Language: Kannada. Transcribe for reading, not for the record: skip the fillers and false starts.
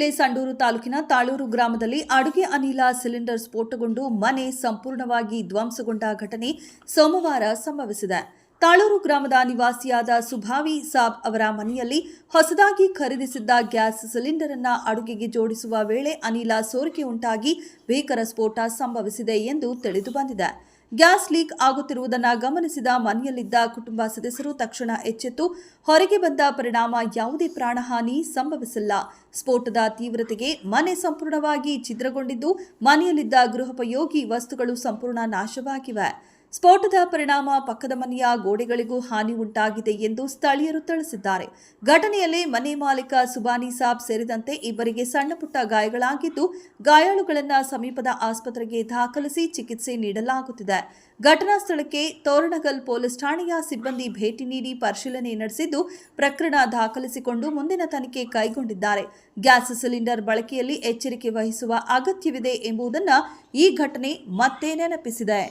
ಜಿಲ್ಲೆ ಸಂಡೂರು ತಾಲೂಕಿನ ತಾಳೂರು ಗ್ರಾಮದಲ್ಲಿ ಅಡುಗೆ ಅನಿಲ ಸಿಲಿಂಡರ್ ಸ್ಫೋಟಗೊಂಡು ಮನೆ ಸಂಪೂರ್ಣವಾಗಿ ಧ್ವಂಸಗೊಂಡ ಘಟನೆ ಸೋಮವಾರ ಸಂಭವಿಸಿದೆ. ತಾಳೂರು ಗ್ರಾಮದ ನಿವಾಸಿಯಾದ ಸುಭಾವಿ ಸಾಬ್ ಅವರ ಮನೆಯಲ್ಲಿ ಹೊಸದಾಗಿ ಖರೀದಿಸಿದ್ದ ಗ್ಯಾಸ್ ಸಿಲಿಂಡರ್ ಅನ್ನು ಅಡುಗೆಗೆ ಜೋಡಿಸುವ ವೇಳೆ ಅನಿಲ ಸೋರಿಕೆ ಉಂಟಾಗಿ ಭೀಕರ ಸ್ಫೋಟ ಸಂಭವಿಸಿದೆ ಎಂದು ತಿಳಿದುಬಂದಿದೆ. ಗ್ಯಾಸ್ ಲೀಕ್ ಆಗುತ್ತಿರುವುದನ್ನು ಗಮನಿಸಿದ ಮನೆಯಲ್ಲಿದ್ದ ಕುಟುಂಬ ಸದಸ್ಯರು ತಕ್ಷಣ ಎಚ್ಚೆತ್ತು ಹೊರಗೆ ಬಂದ ಪರಿಣಾಮ ಯಾವುದೇ ಪ್ರಾಣಹಾನಿ ಸಂಭವಿಸಿಲ್ಲ. ಸ್ಫೋಟದ ತೀವ್ರತೆಗೆ ಮನೆ ಸಂಪೂರ್ಣವಾಗಿ ಛಿದ್ರಗೊಂಡಿದ್ದು ಮನೆಯಲ್ಲಿದ್ದ ಗೃಹೋಪಯೋಗಿ ವಸ್ತುಗಳು ಸಂಪೂರ್ಣ ನಾಶವಾಗಿವೆ. ಸ್ಫೋಟದ ಪರಿಣಾಮ ಪಕ್ಕದ ಮನೆಯ ಗೋಡೆಗಳಿಗೂ ಹಾನಿ ಉಂಟಾಗಿದೆ ಎಂದು ಸ್ಥಳೀಯರು ತಿಳಿಸಿದ್ದಾರೆ. ಘಟನೆಯಲ್ಲಿ ಮನೆ ಮಾಲೀಕ ಸುಬಾನಿ ಸಾಬ್ ಸೇರಿದಂತೆ ಇಬ್ಬರಿಗೆ ಸಣ್ಣಪುಟ್ಟ ಗಾಯಗಳಾಗಿದ್ದು ಗಾಯಾಳುಗಳನ್ನು ಸಮೀಪದ ಆಸ್ಪತ್ರೆಗೆ ದಾಖಲಿಸಿ ಚಿಕಿತ್ಸೆ ನೀಡಲಾಗುತ್ತಿದೆ. ಘಟನಾ ಸ್ಥಳಕ್ಕೆ ತೋರಣಗಲ್ ಪೊಲೀಸ್ ಠಾಣೆಯ ಸಿಬ್ಬಂದಿ ಭೇಟಿ ನೀಡಿ ಪರಿಶೀಲನೆ ನಡೆಸಿದ್ದು ಪ್ರಕರಣ ದಾಖಲಿಸಿಕೊಂಡು ಮುಂದಿನ ತನಿಖೆ ಕೈಗೊಂಡಿದ್ದಾರೆ. ಗ್ಯಾಸ್ ಸಿಲಿಂಡರ್ ಬಳಕೆಯಲ್ಲಿ ಎಚ್ಚರಿಕೆ ವಹಿಸುವ ಅಗತ್ಯವಿದೆ ಎಂಬುದನ್ನು ಈ ಘಟನೆ ಮತ್ತೆ ನೆನಪಿಸಿದೆ.